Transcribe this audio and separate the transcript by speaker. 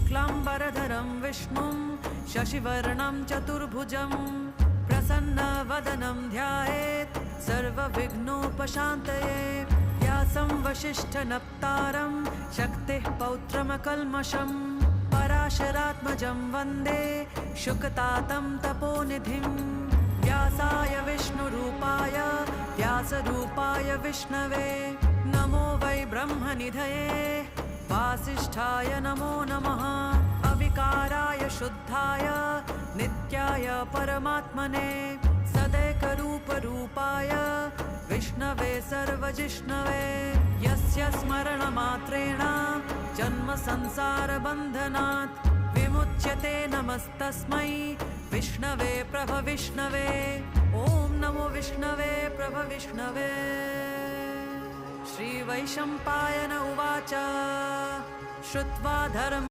Speaker 1: शुक्लाम्बरधरं विष्णुं शशिवर्णं चतुर्भुजं प्रसन्नवदनं ध्यायेत् सर्वविघ्नोपशान्तये। व्यासं वसिष्ठनप्तारं शक्तिः पौत्रमकल्मषं पराशरात्मजं वन्दे शुकतातं तपोनिधिं। व्यासाय विष्णुरूपाय व्यासरूपाय विष्णवे नमो वै ब्रह्मनिधये वासिष्ठाय नमो नमः। अविकाराय शुद्धाय नित्याय परमात्मने सदैकरूपरूपाय विष्णवे सर्वजिष्णवे यस्य स्मरणमात्रेण जन्म संसारबन्धनात् विमुच्यते। नमस्तस्मै विष्णवे प्रभविष्णवे। ॐ नमो विष्णवे प्रभविष्णवे। श्रीवैशम्पायन उवाच श्रुत्वा धर्म